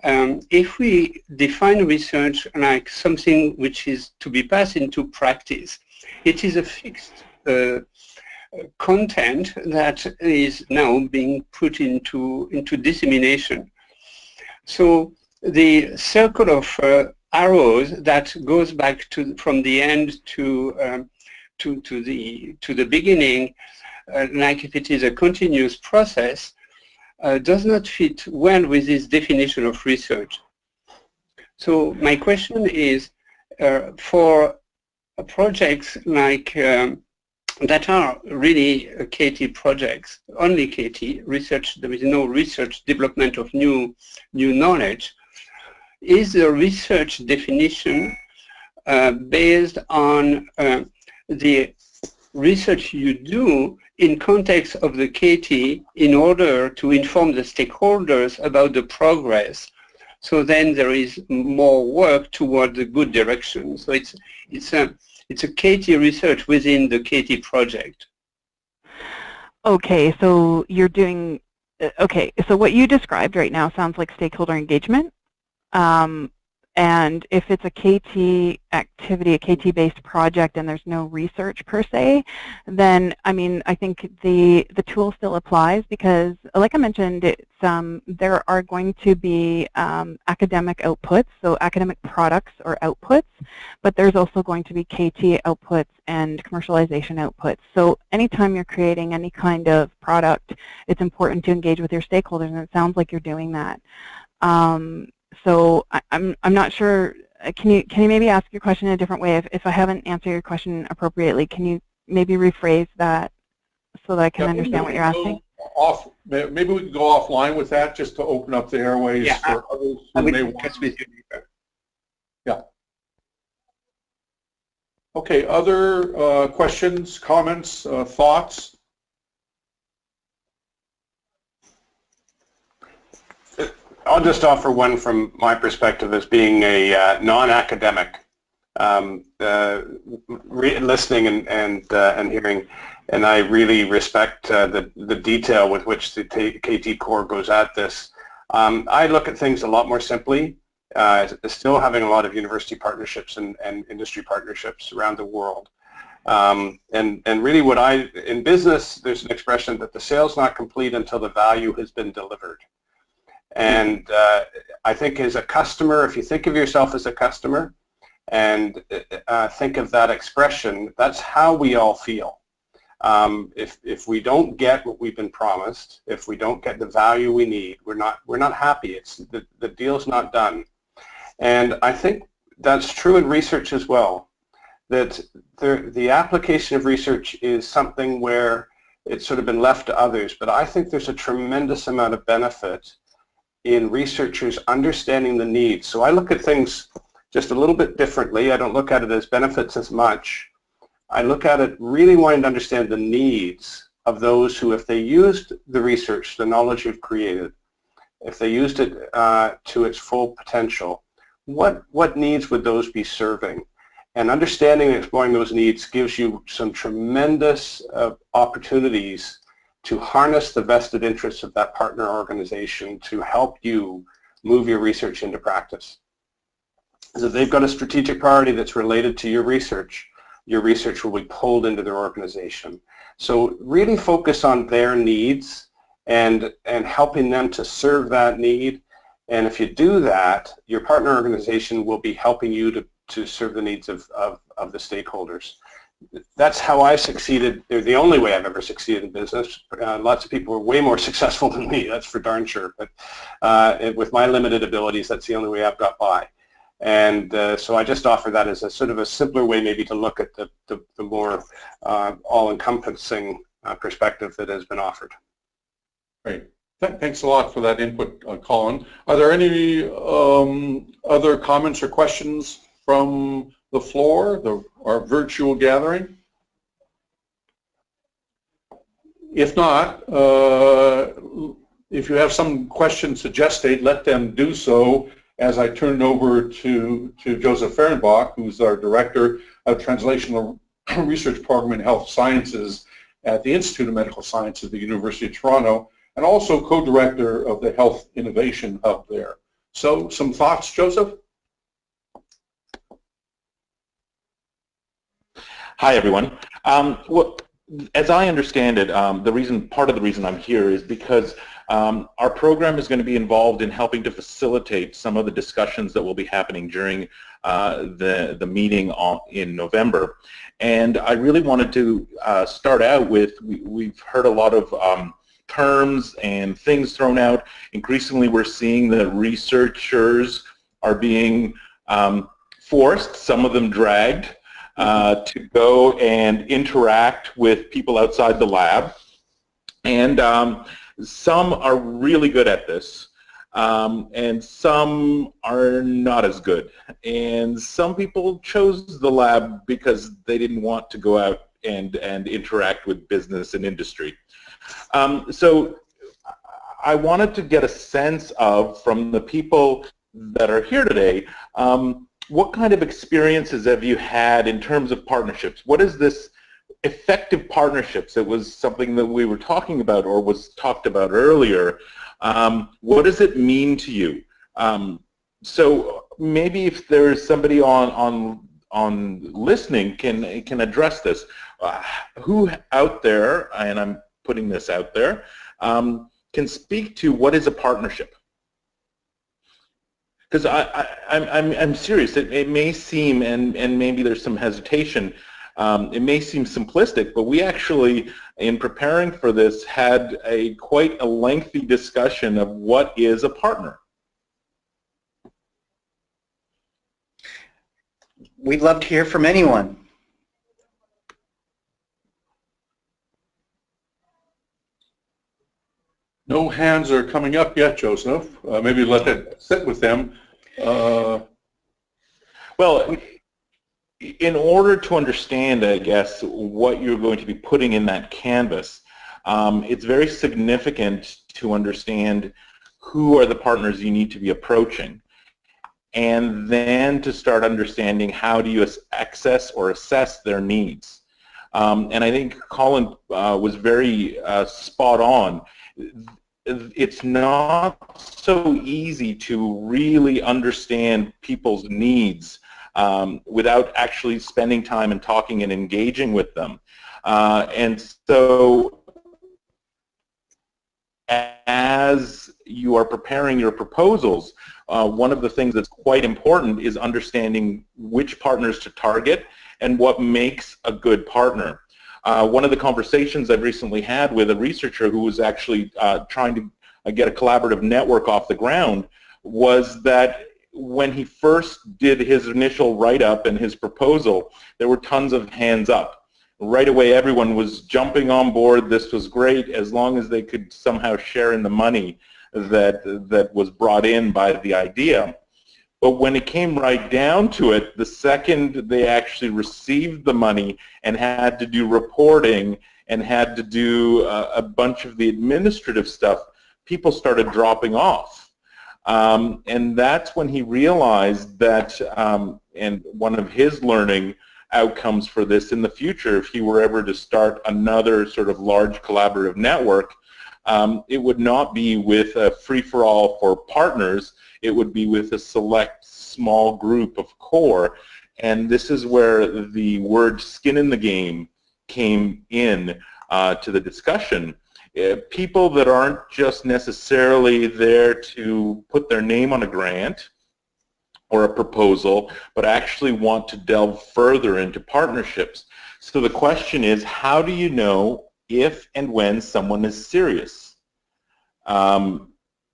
if we define research like something which is to be passed into practice, it is a fixed content that is now being put into dissemination. So the circle of arrows that goes back from the end to the beginning, like if it is a continuous process, does not fit well with this definition of research. So my question is, for projects like that are really KT projects, only KT research, there is no research development of new knowledge, is the research definition based on the research you do in context of the KT in order to inform the stakeholders about the progress. So then there is more work toward the good direction. So it's a KT research within the KT project. Okay, so you're doing, okay, so what you described right now sounds like stakeholder engagement. And if it's a KT activity, a KT-based project, and there's no research per se, then I mean, I think the tool still applies because, like I mentioned, it's there are going to be academic outputs, so academic products or outputs, but there's also going to be KT outputs and commercialization outputs. So anytime you're creating any kind of product, it's important to engage with your stakeholders, and it sounds like you're doing that. So I'm not sure. Can you maybe ask your question in a different way? If I haven't answered your question appropriately, can you maybe rephrase that so that I can understand what you're asking? Maybe we can go offline with that just to open up the airways for others who may want to. Yeah. Okay. Other questions, comments, thoughts? I'll just offer one from my perspective as being a non-academic, listening and hearing, and I really respect the detail with which the KT core goes at this. I look at things a lot more simply, still having a lot of university partnerships and industry partnerships around the world. And really in business, there's an expression that the sale's not complete until the value has been delivered. And I think as a customer, if you think of yourself as a customer and think of that expression, that's how we all feel. If we don't get what we've been promised, if we don't get the value we need, we're not happy. It's the deal's not done. And I think that's true in research as well, that the application of research is something where it's sort of been left to others, but I think there's a tremendous amount of benefit in researchers understanding the needs. So I look at things just a little bit differently. I don't look at it as benefits as much. I look at it really wanting to understand the needs of those who, if they used the research, the knowledge you've created, if they used it to its full potential, what needs would those be serving? And understanding and exploring those needs gives you some tremendous opportunities to harness the vested interests of that partner organization to help you move your research into practice. So if they've got a strategic priority that's related to your research will be pulled into their organization. So really focus on their needs and helping them to serve that need. And if you do that, your partner organization will be helping you to serve the needs of the stakeholders. That's how I succeeded. They're the only way I've ever succeeded in business. Lots of people are way more successful than me, that's for darn sure. But with my limited abilities, that's the only way I've got by. And so I just offer that as a sort of a simpler way maybe to look at the more all-encompassing perspective that has been offered. Great. Thanks a lot for that input, Colin. Are there any other comments or questions from the floor, our virtual gathering? If not, if you have some questions to gestate, let them do so, as I turn it over to Joseph Fehrenbach, who's our Director of Translational Research Program in Health Sciences at the Institute of Medical Science at the University of Toronto, and also co-director of the Health Innovation Hub there. So, some thoughts, Joseph? Hi, everyone. Well, as I understand it, part of the reason I'm here is because our program is going to be involved in helping to facilitate some of the discussions that will be happening during the meeting in November. And I really wanted to start out with, we've heard a lot of terms and things thrown out. Increasingly, we're seeing that researchers are being forced, some of them dragged, to go and interact with people outside the lab. And some are really good at this, and some are not as good. And some people chose the lab because they didn't want to go out and interact with business and industry. So I wanted to get a sense of, from the people that are here today, what kind of experiences have you had in terms of partnerships? What is this effective partnerships? It was something that we were talking about or was talked about earlier. What does it mean to you? So maybe if there's somebody on listening can address this. Who out there, and I'm putting this out there, can speak to what is a partnership? Because I'm serious. It may seem, and maybe there's some hesitation, it may seem simplistic, but we actually, in preparing for this, had quite a lengthy discussion of what is a partner. We'd love to hear from anyone. No hands are coming up yet, Joseph. Maybe let that sit with them. Well, in order to understand, I guess, what you're going to be putting in that canvas, it's very significant to understand who are the partners you need to be approaching, and then to start understanding how do you access or assess their needs. And I think Colin was very spot on. It's not so easy to really understand people's needs without actually spending time and talking and engaging with them. And so as you are preparing your proposals, one of the things that's quite important is understanding which partners to target and what makes a good partner. One of the conversations I've recently had with a researcher who was actually trying to get a collaborative network off the ground was that when he first did his initial write-up and his proposal, there were tons of hands up. Right away, everyone was jumping on board. This was great as long as they could somehow share in the money that was brought in by the idea. But when it came right down to it, the second they actually received the money and had to do reporting and had to do a bunch of the administrative stuff, people started dropping off. And that's when he realized that, and one of his learning outcomes for this in the future, if he were ever to start another sort of large collaborative network, it would not be with a free-for-all for partners. It would be with a select small group of core. And this is where the word skin in the game came in to the discussion. People that aren't just necessarily there to put their name on a grant or a proposal, but actually want to delve further into partnerships. So the question is, how do you know if and when someone is serious?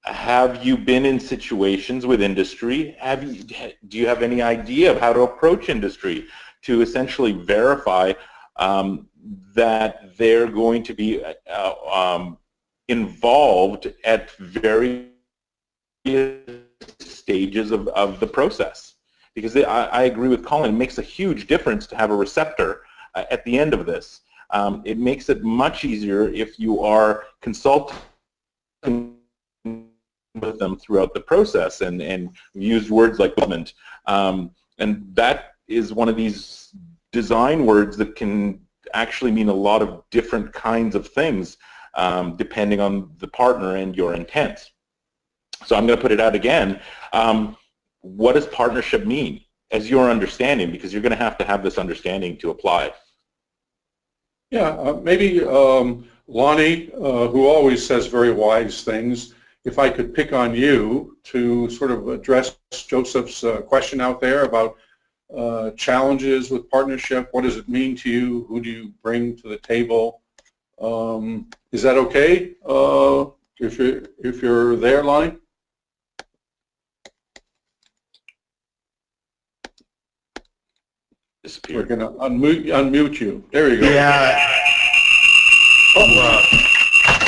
Have you been in situations with industry? Do you have any idea of how to approach industry to essentially verify that they're going to be involved at various stages of the process? Because I agree with Colin, it makes a huge difference to have a receptor at the end of this. It makes it much easier if you are consulting with them throughout the process, and used words like development. And that is one of these design words that can actually mean a lot of different kinds of things depending on the partner and your intent. So I'm going to put it out again. What does partnership mean as your understanding? Because you're going to have this understanding to apply. Yeah, maybe Lonnie, who always says very wise things, if I could pick on you to sort of address Joseph's question out there about challenges with partnership. What does it mean to you? Who do you bring to the table? Is that okay if you're there, Lonnie? We're going to unmute you. There you go. Yeah. Oh,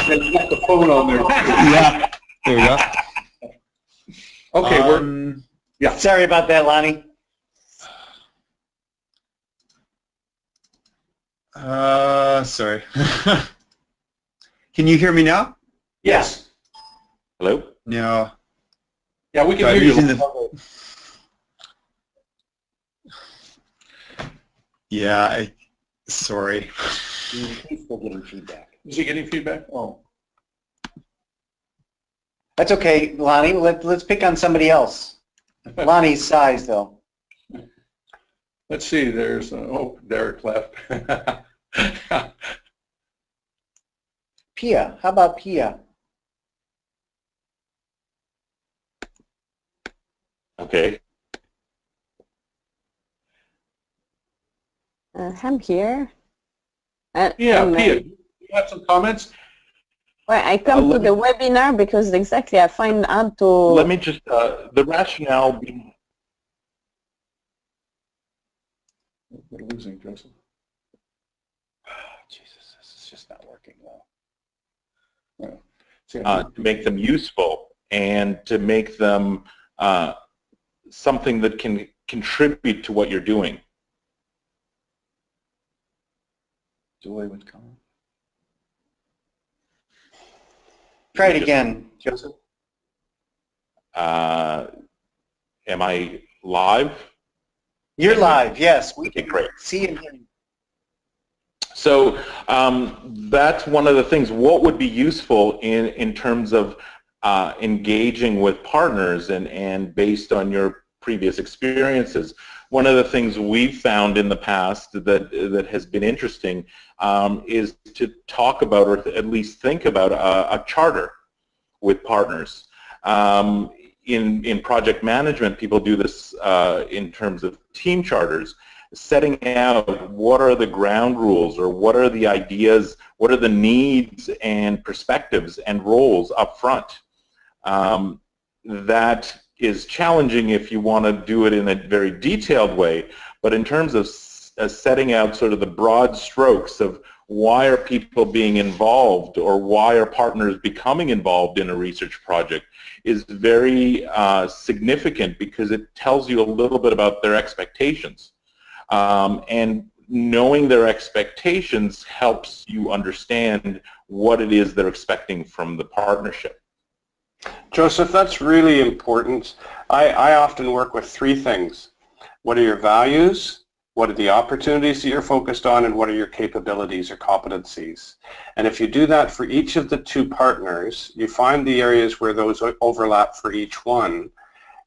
you got the phone on there. Yeah. There we go. Okay. Yeah. Sorry about that, Lonnie. Sorry. Can you hear me now? Yes. Hello? No. Yeah, we can hear you. Yeah, sorry. He's still getting feedback. Is he getting feedback? Oh. That's okay, Lonnie. Let's pick on somebody else. Lonnie's size, though. Let's see. There's oh, Derek left. Pia. How about Pia? Okay. I'm here. Yeah, Pia, you have some comments? Well, I come to the webinar because exactly I find out to... Let me just, the rationale being... We're losing Joseph. Jesus, this is just not working well. to make them useful and to make them something that can contribute to what you're doing. Joy would come. Try it again, Joseph. Am I live? You're live, yes. We can great. See and hear you. So that's one of the things. What would be useful in terms of engaging with partners and based on your previous experiences? One of the things we've found in the past that has been interesting is to talk about, or at least think about, a charter with partners. In project management, people do this in terms of team charters, setting out what are the ground rules or what are the ideas, what are the needs and perspectives and roles up front. That is challenging if you want to do it in a very detailed way, but in terms of setting out sort of the broad strokes of why are people being involved or why are partners becoming involved in a research project is very significant, because it tells you a little bit about their expectations. And knowing their expectations helps you understand what it is they're expecting from the partnership. Joseph, that's really important. I often work with three things. What are your values? What are the opportunities that you're focused on? And what are your capabilities or competencies? And if you do that for each of the two partners, you find the areas where those overlap for each one.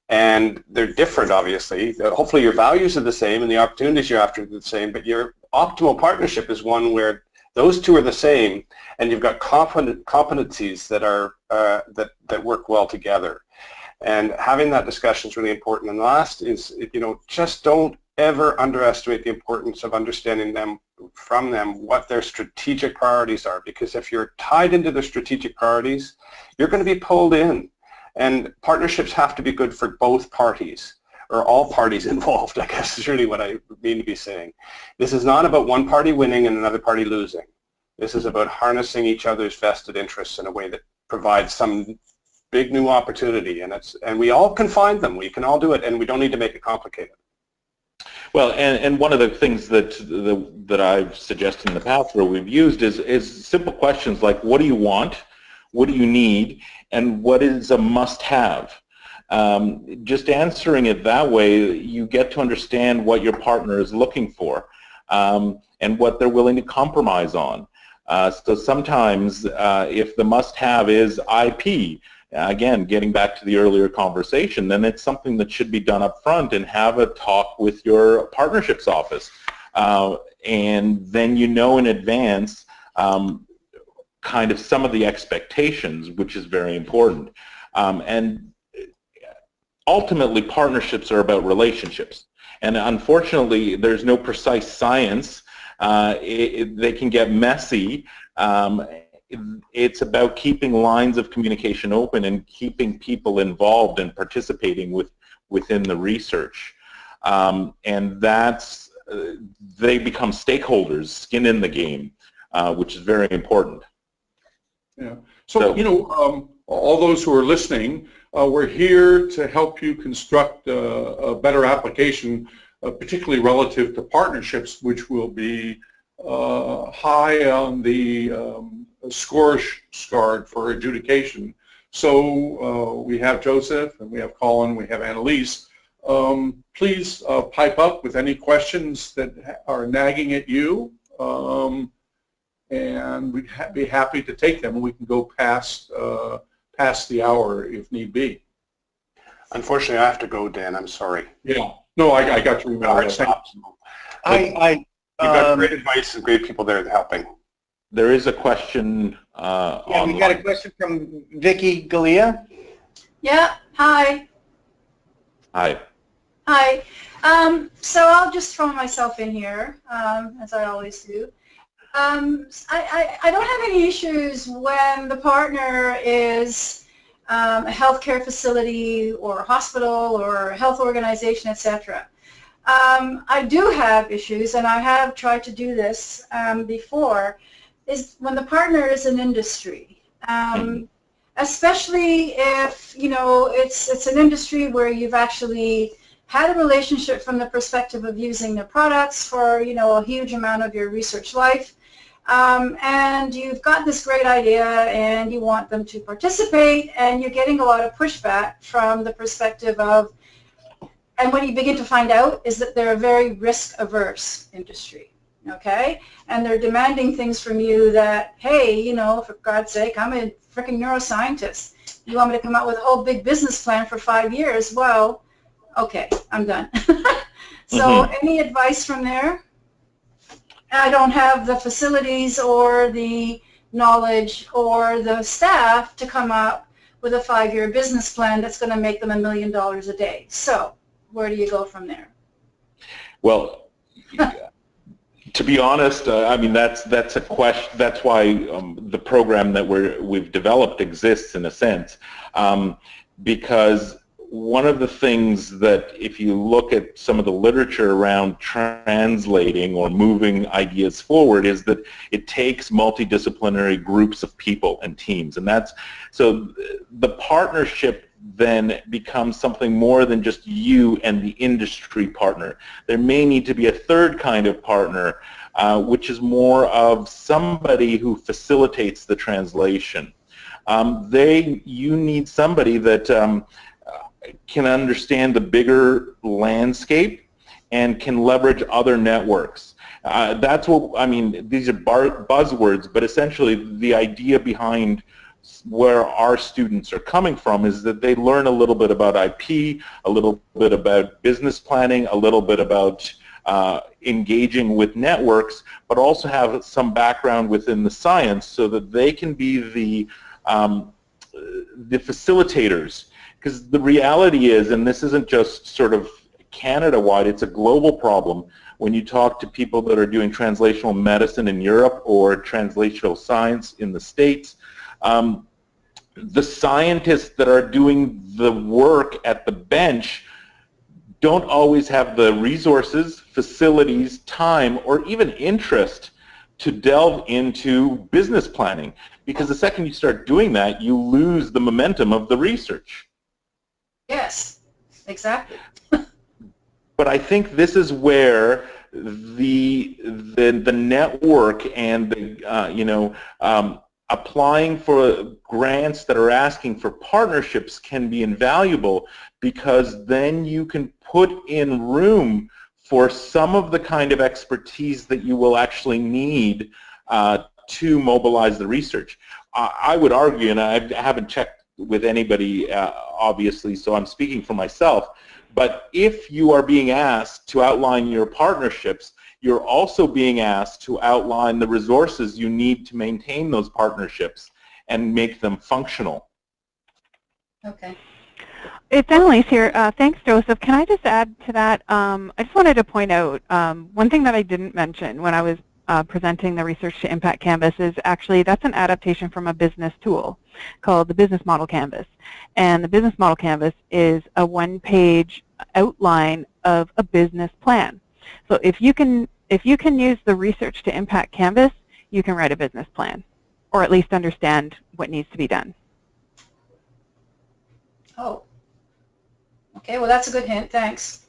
And they're different, obviously. Hopefully your values are the same and the opportunities you're after are the same, but your optimal partnership is one where those two are the same and you've got competencies that are that work well together. And having that discussion is really important. And last is, just don't ever underestimate the importance of understanding from them what their strategic priorities are, because if you're tied into their strategic priorities, you're going to be pulled in. And partnerships have to be good for both parties, or all parties involved, I guess is really what I mean to be saying. This is not about one party winning and another party losing. This is about harnessing each other's vested interests in a way that provides some big new opportunity, and we all can find them. We can all do it, and we don't need to make it complicated. Well, and one of the things that I've suggested in the past where we've used is simple questions like, what do you want? what do you need, and what is a must-have. Just answering it that way, you get to understand what your partner is looking for and what they're willing to compromise on. So sometimes if the must-have is IP, again, getting back to the earlier conversation, then it's something that should be done up front and have a talk with your partnerships office. And then you know in advance kind of some of the expectations, which is very important. And ultimately, partnerships are about relationships. And unfortunately, there's no precise science. They can get messy. It's about keeping lines of communication open and keeping people involved and participating within the research. And that's, they become stakeholders, skin in the game, which is very important. Yeah. So you know, all those who are listening, we're here to help you construct a better application, particularly relative to partnerships, which will be high on the scorecard for adjudication. So we have Joseph, and we have Colin, we have Anneliese. Please pipe up with any questions that are nagging at you, and we'd be happy to take them, and we can go past the hour if need be. Unfortunately, I have to go, Dan. I'm sorry. Yeah. No, I got your email. You've got great advice and great people there helping. There is a question yeah, we got a question from Vicky Galea. Yeah, hi. Hi. Hi. So I'll just throw myself in here, as I always do. I don't have any issues when the partner is a healthcare facility or a hospital or a health organization, etc. I do have issues, and I have tried to do this before, is when the partner is an industry. Especially if, you know, it's an industry where you've actually had a relationship from the perspective of using the products for, you know, a huge amount of your research life. And you've got this great idea and you want them to participate, and you're getting a lot of pushback from the perspective of, and what you begin to find out is that they're a very risk-averse industry, okay? And they're demanding things from you that, hey, you know, for God's sake, I'm a freaking neuroscientist. You want me to come out with a whole big business plan for 5 years? Well, okay, I'm done. So any advice from there? I don't have the facilities or the knowledge or the staff to come up with a 5-year business plan that's going to make them $1 million a day. So where do you go from there? Well, to be honest, I mean that's a question. That's why the program that we've developed exists in a sense, because one of the things that, if you look at some of the literature around translating or moving ideas forward, is that it takes multidisciplinary groups of people and teams, and that's so the partnership then becomes something more than just you and the industry partner. There may need to be a third kind of partner, which is more of somebody who facilitates the translation. You need somebody that can understand the bigger landscape and can leverage other networks. That's what, I mean, these are buzzwords, but essentially the idea behind where our students are coming from is that they learn a little bit about IP, a little bit about business planning, a little bit about engaging with networks, but also have some background within the science so that they can be the facilitators. Because the reality is, and this isn't just sort of Canada-wide, it's a global problem. When you talk to people that are doing translational medicine in Europe or translational science in the States, the scientists that are doing the work at the bench don't always have the resources, facilities, time, or even interest to delve into business planning. Because the second you start doing that, you lose the momentum of the research. Yes, exactly. But I think this is where the network and the applying for grants that are asking for partnerships can be invaluable, because then you can put in room for some of the kind of expertise that you will actually need to mobilize the research. I would argue, and I haven't checked with anybody obviously, so I'm speaking for myself, but if you are being asked to outline your partnerships, you're also being asked to outline the resources you need to maintain those partnerships and make them functional. Okay. It's Anneliese here. Thanks, Joseph. Can I just add to that? I just wanted to point out one thing that I didn't mention when I was presenting the Research to Impact Canvas is actually that's an adaptation from a business tool called the Business Model Canvas. And the Business Model Canvas is a one-page outline of a business plan. So if you can use the Research to Impact Canvas, you can write a business plan, or at least understand what needs to be done. Oh. Okay, well that's a good hint, thanks.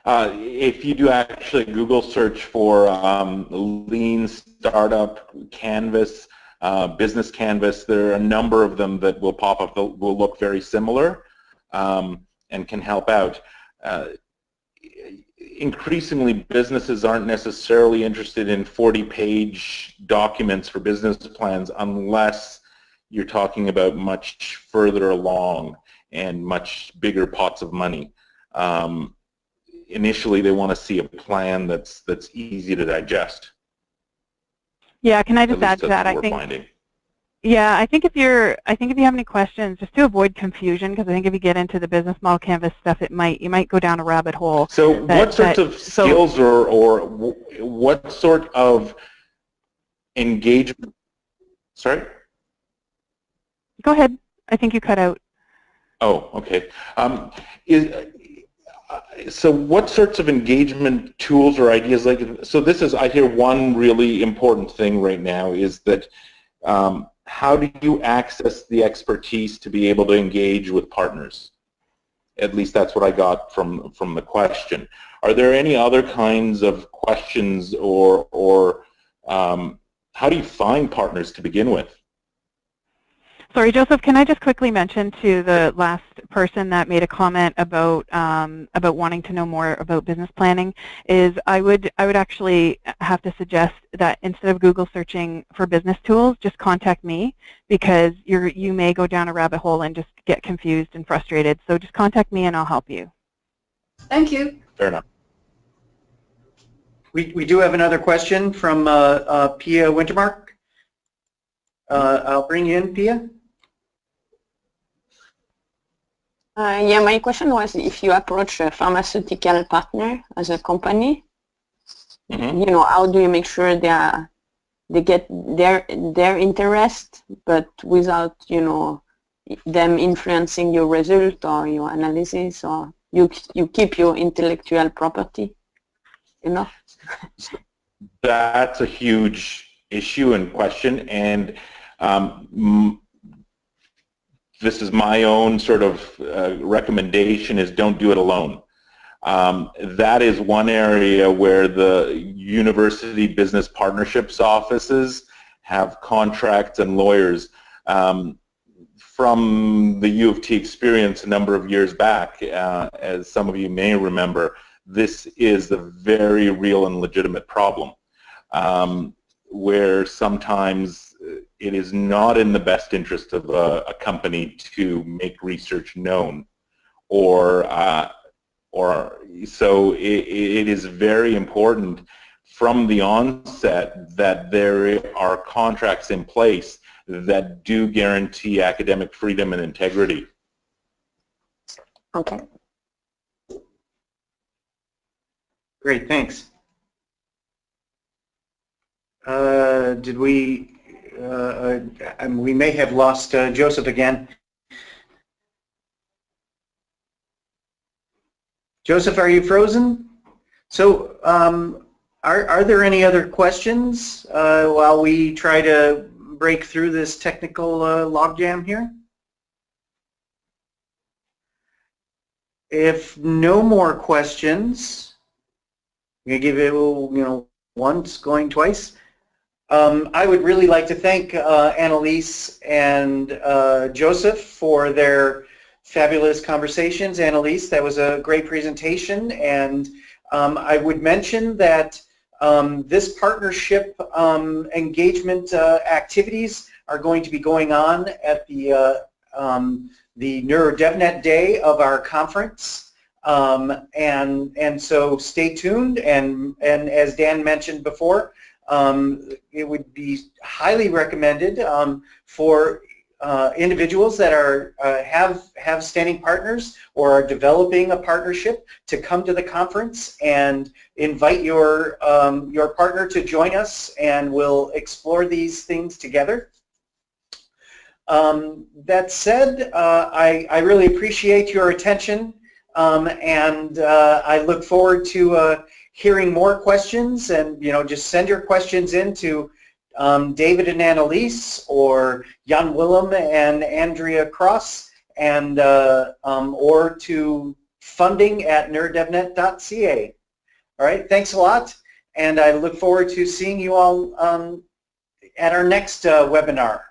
If you do actually Google search for Lean Startup Canvas, Business Canvas, there are a number of them that will pop up that will look very similar and can help out. Increasingly, businesses aren't necessarily interested in 40-page documents for business plans unless you're talking about much further along and much bigger pots of money. Initially, they want to see a plan that's easy to digest. Yeah, can I just add to that? I think. Yeah, I think if you have any questions, just to avoid confusion, because I think if you get into the Business Model Canvas stuff, you might go down a rabbit hole. So what sorts of skills or what sort of engagement? Sorry? Go ahead. I think you cut out. Oh, okay. So what sorts of engagement tools or ideas, so this is, I hear one really important thing right now is that how do you access the expertise to be able to engage with partners? At least that's what I got from the question. Are there any other kinds of questions or how do you find partners to begin with? Sorry, Joseph, can I just quickly mention to the last person that made a comment about wanting to know more about business planning is I would actually have to suggest that instead of Google searching for business tools, just contact me, because you may go down a rabbit hole and just get confused and frustrated. So just contact me and I'll help you. Thank you. Fair enough. We do have another question from Pia Wintermark. I'll bring you in, Pia. Yeah, my question was if you approach a pharmaceutical partner as a company, you know, how do you make sure they get their interest, but without, you know, them influencing your result or your analysis, or you keep your intellectual property, you know? That's a huge issue and question, and this is my own sort of recommendation is don't do it alone. That is one area where the university business partnerships offices have contracts and lawyers. From the U of T experience a number of years back, as some of you may remember, this is a very real and legitimate problem, where sometimes it is not in the best interest of a company to make research known, or so it is very important from the onset that there are contracts in place that do guarantee academic freedom and integrity. Okay. Great, thanks. Did we may have lost Joseph again. Joseph, are you frozen? So are there any other questions while we try to break through this technical logjam here? If no more questions, I'm going to give it, you know, once, going twice. I would really like to thank Anneliese and Joseph for their fabulous conversations. Anneliese, that was a great presentation, and I would mention that this partnership engagement activities are going to be going on at the NeuroDevNet day of our conference, and so stay tuned. And as Dan mentioned before, it would be highly recommended for individuals that are have standing partners or are developing a partnership to come to the conference and invite your partner to join us, and we'll explore these things together. That said, I really appreciate your attention, and I look forward to hearing more questions. And just send your questions in to David and Anneliese, or Jan Willem and Andrea Cross, and or to funding@neurodevnet.ca. All right, thanks a lot, and I look forward to seeing you all at our next webinar.